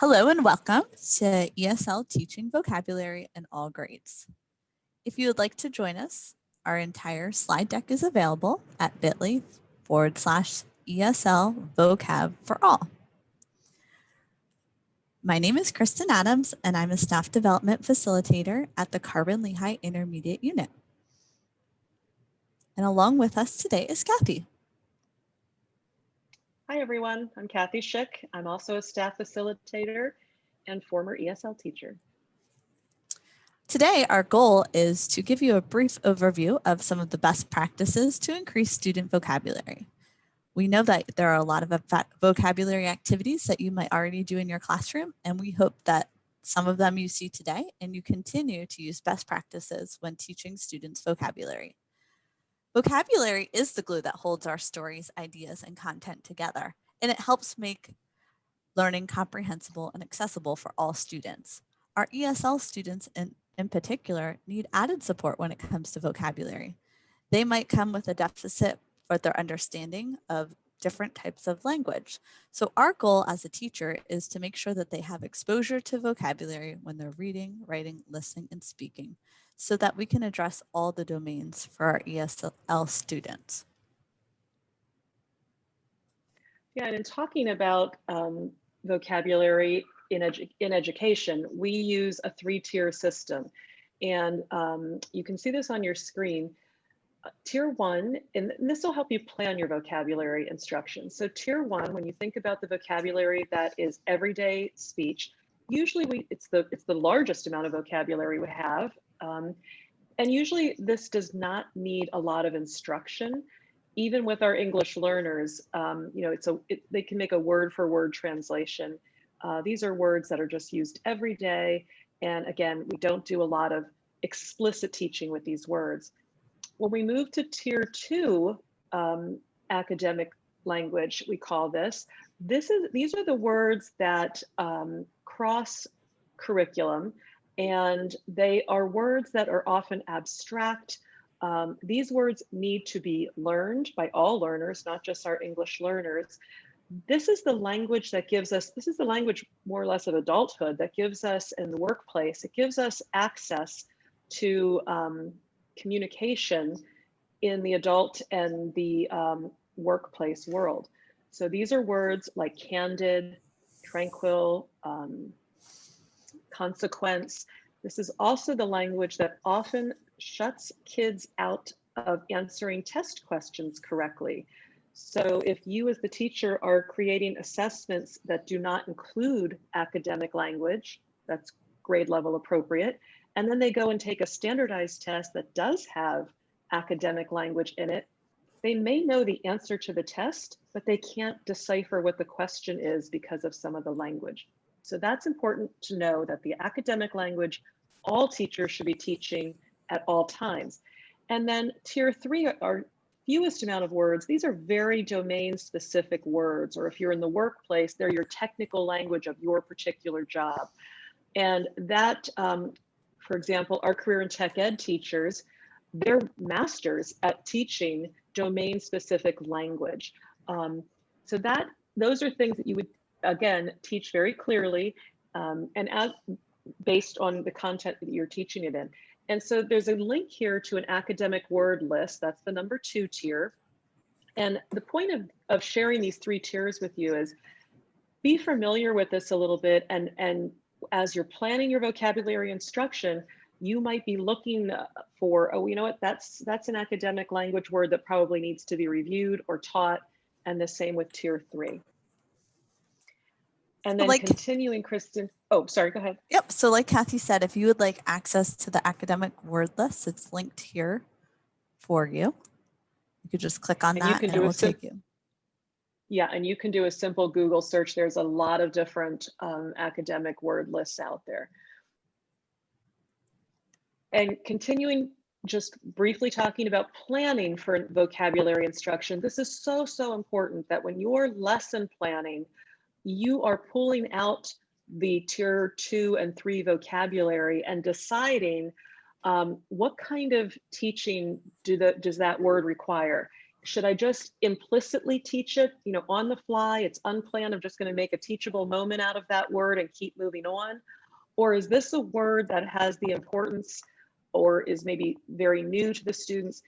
Hello and welcome to ESL Teaching Vocabulary in All Grades. If you would like to join us, our entire slide deck is available at bit.ly/ESL vocab for all. My name is Kristen Adams and I'm a staff development facilitator at the Carbon-Lehigh Intermediate Unit. And along with us today is Kathy. Hi everyone, I'm Kathy Schick. I'm also a staff facilitator and former ESL teacher. Today, our goal is to give you a brief overview of some of the best practices to increase student vocabulary. We know that there are a lot of vocabulary activities that you might already do in your classroom, and we hope that some of them you see today and you continue to use best practices when teaching students vocabulary. Vocabulary is the glue that holds our stories, ideas, and content together, and it helps make learning comprehensible and accessible for all students. Our ESL students in particular need added support when it comes to vocabulary. They might come with a deficit for their understanding of different types of language. So our goal as a teacher is to make sure that they have exposure to vocabulary when they're reading, writing, listening, and speaking, so that we can address all the domains for our ESL students. Yeah, and in talking about vocabulary in education, we use a three-tier system. And you can see this on your screen. Tier 1, and this will help you plan your vocabulary instruction. So Tier 1, when you think about the vocabulary that is everyday speech, usually it's the largest amount of vocabulary we have. And usually this does not need a lot of instruction. Even with our English learners, they can make a word-for-word translation. These are words that are just used every day. And again, we don't do a lot of explicit teaching with these words. When we move to Tier 2 academic language, we call this. These are the words that cross curriculum, and they are words that are often abstract. These words need to be learned by all learners, not just our English learners. This is the language that gives us, this is the language more or less of adulthood that gives us in the workplace, it gives us access to communication in the adult and the workplace world. So these are words like candid, tranquil, consequence. This is also the language that often shuts kids out of answering test questions correctly. So if you as the teacher are creating assessments that do not include academic language, that's grade level appropriate, and then they go and take a standardized test that does have academic language in it, they may know the answer to the test, but they can't decipher what the question is because of some of the language. So that's important to know, that the academic language, all teachers should be teaching at all times. And then Tier 3 are fewest amount of words. These are very domain specific words, or if you're in the workplace, they're your technical language of your particular job. And that, for example, our career and tech ed teachers, they're masters at teaching domain specific language. So those are things that you would, again, teach very clearly and based on the content that you're teaching it in. And so there's a link here to an academic word list. That's the number 2 tier. And the point of sharing these 3 tiers with you is be familiar with this a little bit. And as you're planning your vocabulary instruction, you might be looking for, oh, you know what, that's an academic language word that probably needs to be reviewed or taught. And the same with Tier 3. And then continuing, Kristen. Oh, sorry, go ahead. Yep. So like Kathy said, if you would like access to the academic word list, it's linked here for you. You could just click on that and it will take you. Yeah, and you can do a simple Google search. There's a lot of different academic word lists out there. And continuing, just briefly talking about planning for vocabulary instruction. This is so, so important that when you're lesson planning, you are pulling out the Tier 2 and 3 vocabulary and deciding what kind of teaching does that word require. Should I just implicitly teach it, you know, on the fly? It's unplanned. I'm just going to make a teachable moment out of that word and keep moving on. Or is this a word that has the importance or is maybe very new to the students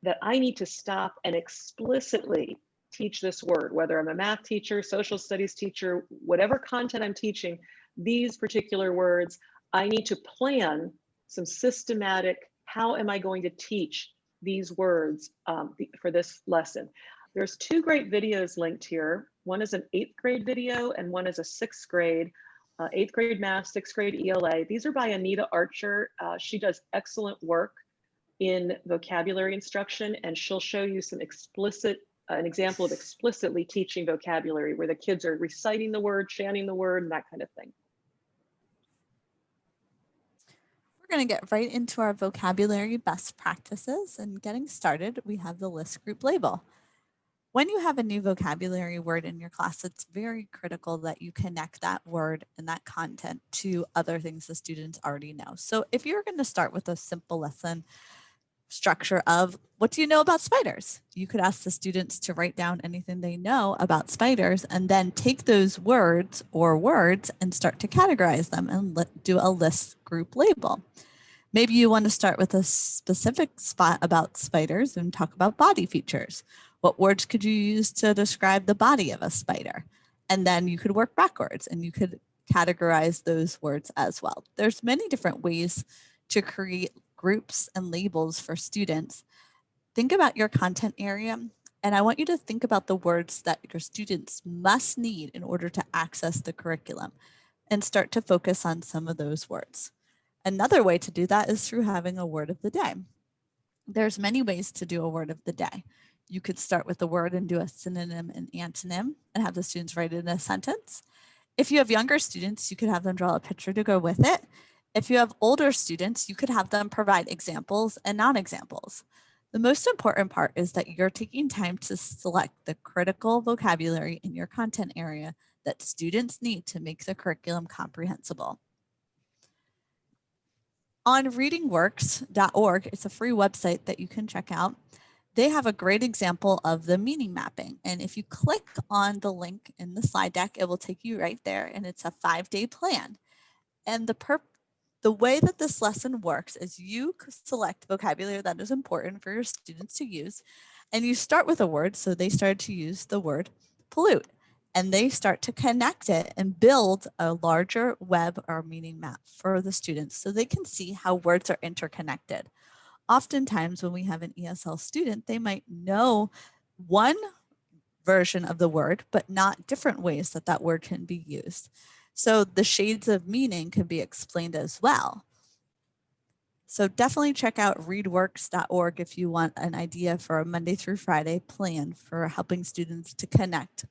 that I need to stop and explicitly teach this word, whether I'm a math teacher, social studies teacher, whatever content I'm teaching, these particular words, I need to plan some systematic, how am I going to teach these words for this lesson? There's two great videos linked here. One is an 8th grade video and one is a 6th grade, 8th grade math, 6th grade ELA. These are by Anita Archer. She does excellent work in vocabulary instruction, and she'll show you some an example of explicitly teaching vocabulary where the kids are reciting the word, chanting the word, and that kind of thing. We're going to get right into our vocabulary best practices, and getting started, we have the list group label. When you have a new vocabulary word in your class, it's very critical that you connect that word and that content to other things the students already know. So if you're going to start with a simple lesson structure of what do you know about spiders? You could ask the students to write down anything they know about spiders and then take those words and start to categorize them and do a list group label. Maybe you want to start with a specific spot about spiders and talk about body features. What words could you use to describe the body of a spider? And then you could work backwards and you could categorize those words as well. There's many different ways to create groups and labels for students. Think about your content area, and I want you to think about the words that your students must need in order to access the curriculum and start to focus on some of those words. Another way to do that is through having a word of the day. There's many ways to do a word of the day. You could start with the word and do a synonym and antonym and have the students write it in a sentence. If you have younger students, you could have them draw a picture to go with it. If you have older students, you could have them provide examples and non-examples. The most important part is that you're taking time to select the critical vocabulary in your content area that students need to make the curriculum comprehensible. On readingworks.org, it's a free website that you can check out. They have a great example of the meaning mapping. And if you click on the link in the slide deck, it will take you right there. And it's a 5-day plan. And the way that this lesson works is you select vocabulary that is important for your students to use. And you start with a word. So they started to use the word pollute. And they start to connect it and build a larger web or meaning map for the students so they can see how words are interconnected. Oftentimes when we have an ESL student, they might know one version of the word, but not different ways that that word can be used. So the shades of meaning can be explained as well. So definitely check out readworks.org if you want an idea for a Monday through Friday plan for helping students to connect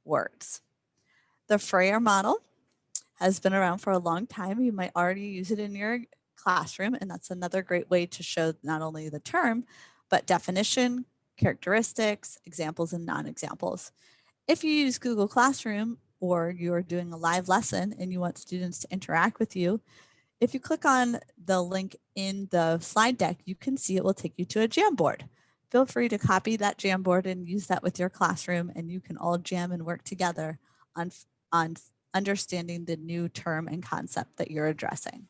words. The Freyer model has been around for a long time. You might already use it in your classroom, and that's another great way to show not only the term, but definition, characteristics, examples, and non-examples. If you use Google Classroom or you're doing a live lesson and you want students to interact with you, if you click on the link in the slide deck, you can see it will take you to a Jamboard. Feel free to copy that Jamboard and use that with your classroom, and you can all jam and work together on understanding the new term and concept that you're addressing.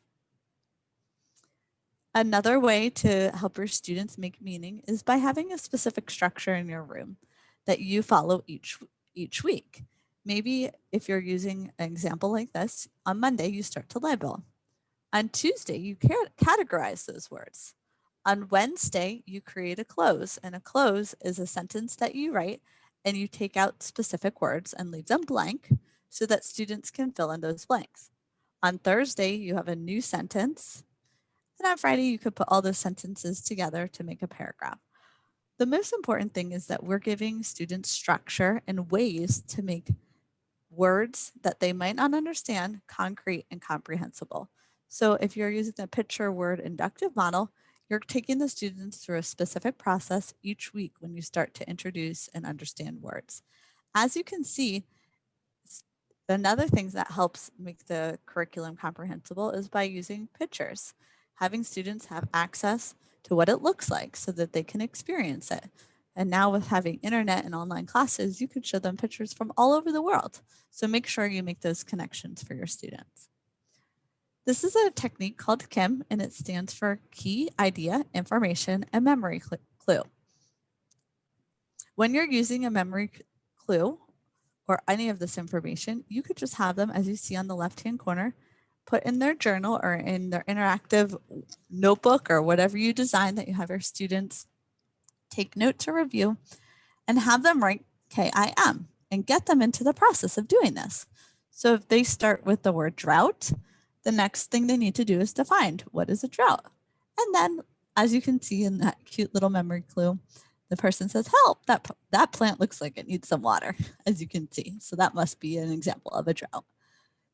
Another way to help your students make meaning is by having a specific structure in your room that you follow each week. Maybe if you're using an example like this, on Monday you start to label. On Tuesday, you categorize those words. On Wednesday, you create a close, and a close is a sentence that you write and you take out specific words and leave them blank so that students can fill in those blanks. On Thursday, you have a new sentence, and on Friday, you could put all those sentences together to make a paragraph. The most important thing is that we're giving students structure and ways to make words that they might not understand concrete and comprehensible. So if you're using the picture word inductive model, you're taking the students through a specific process each week when you start to introduce and understand words. As you can see, another thing that helps make the curriculum comprehensible is by using pictures, having students have access to what it looks like so that they can experience it. And now with having internet and online classes, you could show them pictures from all over the world. So make sure you make those connections for your students. This is a technique called KIM, and it stands for Key, Idea, Information, and Memory Clue. When you're using a memory clue or any of this information, you could just have them, as you see on the left-hand corner, put in their journal or in their interactive notebook or whatever you design that you have your students take note to review, and have them write KIM and get them into the process of doing this. So if they start with the word drought, the next thing they need to do is define what is a drought. And then, as you can see in that cute little memory clue, the person says, help, that plant looks like it needs some water, as you can see. So that must be an example of a drought.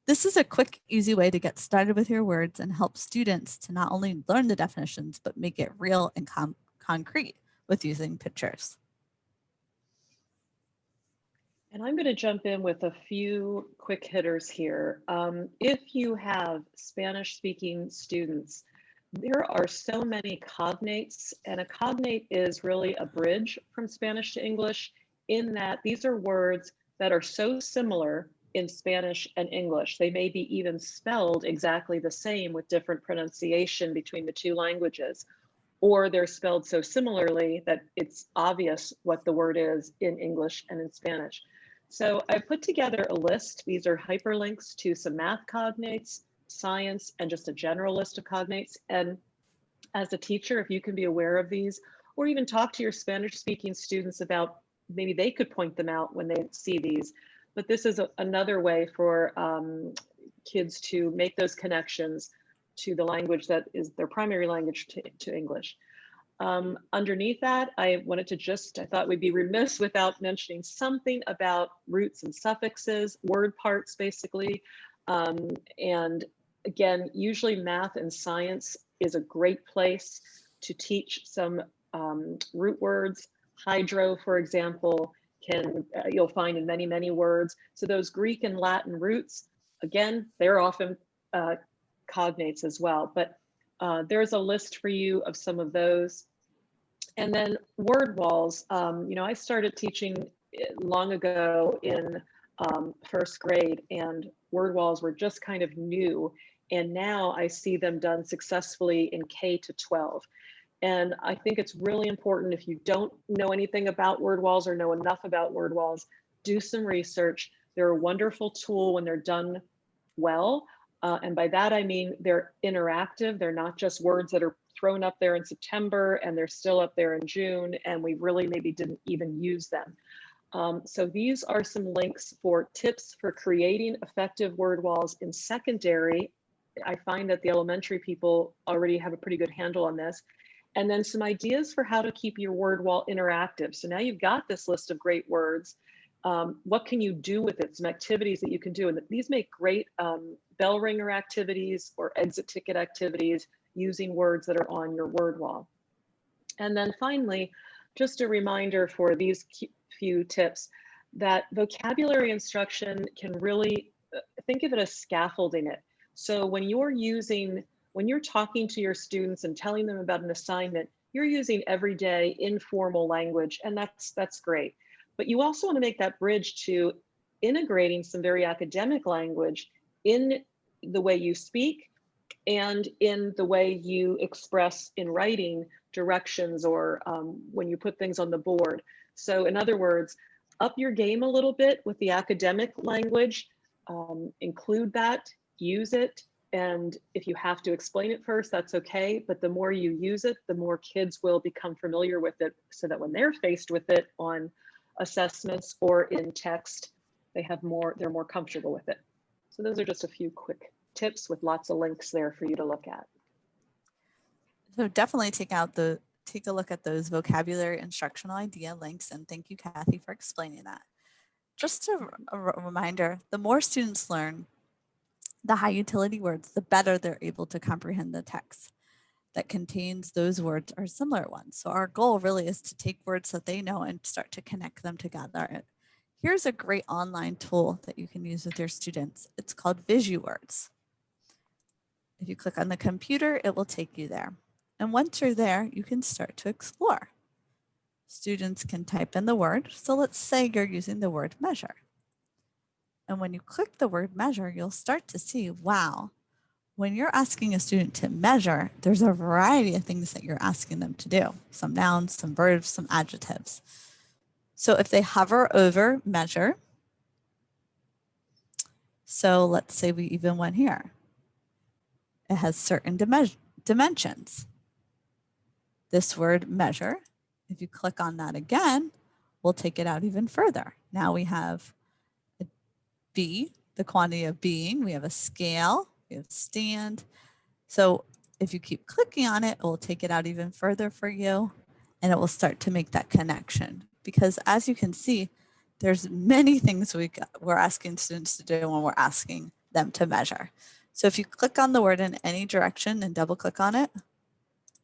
This is a quick, easy way to get started with your words and help students to not only learn the definitions, but make it real and concrete with using pictures. And I'm going to jump in with a few quick hitters here. If you have Spanish-speaking students, there are so many cognates, and a cognate is really a bridge from Spanish to English, in that these are words that are so similar in Spanish and English. They may be even spelled exactly the same with different pronunciation between the two languages, or they're spelled so similarly that it's obvious what the word is in English and in Spanish. So I put together a list. These are hyperlinks to some math cognates, science, and just a general list of cognates. And as a teacher, if you can be aware of these, or even talk to your Spanish-speaking students about, maybe they could point them out when they see these. But this is another way for kids to make those connections to the language that is their primary language to English. Underneath that, I thought we'd be remiss without mentioning something about roots and suffixes, word parts basically. And again, usually math and science is a great place to teach some root words. Hydro, for example, you'll find in many, many words. So those Greek and Latin roots, again, they're often cognates as well, but there's a list for you of some of those. And then word walls, I started teaching long ago in first grade, and word walls were just kind of new. And now I see them done successfully in K to 12. And I think it's really important, if you don't know anything about word walls or know enough about word walls, do some research. They're a wonderful tool when they're done well. And by that, I mean they're interactive. They're not just words that are thrown up there in September and they're still up there in June, and we really maybe didn't even use them. So these are some links for tips for creating effective word walls in secondary. I find that the elementary people already have a pretty good handle on this. And then some ideas for how to keep your word wall interactive. So now you've got this list of great words. What can you do with it? Some activities that you can do. And these make great bell ringer activities or exit ticket activities using words that are on your word wall. And then finally, just a reminder for these few tips, that vocabulary instruction can really, think of it as scaffolding it. So when you're talking to your students and telling them about an assignment, you're using everyday informal language, and that's great. But you also want to make that bridge to integrating some very academic language in the way you speak and in the way you express in writing directions, or when you put things on the board. So in other words, up your game a little bit with the academic language, include that, use it. And if you have to explain it first, that's okay. But the more you use it, the more kids will become familiar with it, so that when they're faced with it on assessments or in text, they're more comfortable with it. So those are just a few quick tips with lots of links there for you to look at. So definitely take a look at those vocabulary instructional idea links, and thank you, Kathy, for explaining that. Just a reminder, the more students learn the high utility words, the better they're able to comprehend the text that contains those words or similar ones. So our goal really is to take words that they know and start to connect them together. Here's a great online tool that you can use with your students. It's called VisuWords. If you click on the computer, it will take you there. And once you're there, you can start to explore. Students can type in the word. So let's say you're using the word measure. And when you click the word measure, you'll start to see, wow, when you're asking a student to measure, there's a variety of things that you're asking them to do. Some nouns, some verbs, some adjectives. So if they hover over measure, so let's say we even went here. It has certain dimensions. This word measure, if you click on that again, we'll take it out even further. Now we have a B, the quantity of being. We have a scale, we have stand. So if you keep clicking on it, it will take it out even further for you, and it will start to make that connection. Because as you can see, there's many things we're asking students to do when we're asking them to measure. So if you click on the word in any direction and double click on it,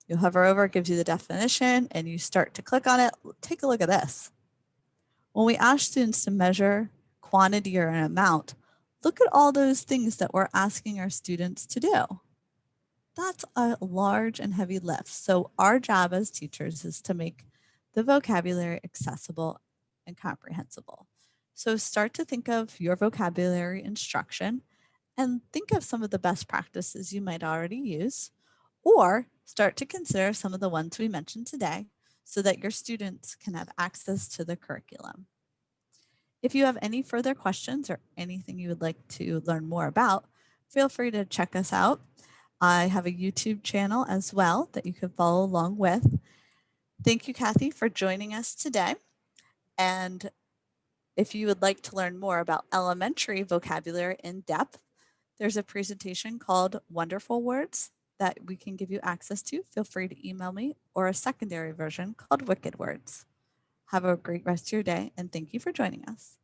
you hover over, it gives you the definition, and you start to click on it. Take a look at this. When we ask students to measure quantity or an amount, look at all those things that we're asking our students to do. That's a large and heavy lift. So our job as teachers is to make the vocabulary accessible and comprehensible. So start to think of your vocabulary instruction and think of some of the best practices you might already use, or start to consider some of the ones we mentioned today so that your students can have access to the curriculum. If you have any further questions or anything you would like to learn more about, feel free to check us out. I have a YouTube channel as well that you can follow along with. Thank you, Kathy, for joining us today. And if you would like to learn more about elementary vocabulary in depth, there's a presentation called Wonderful Words that we can give you access to. Feel free to email me, or a secondary version called Wicked Words. Have a great rest of your day, and thank you for joining us.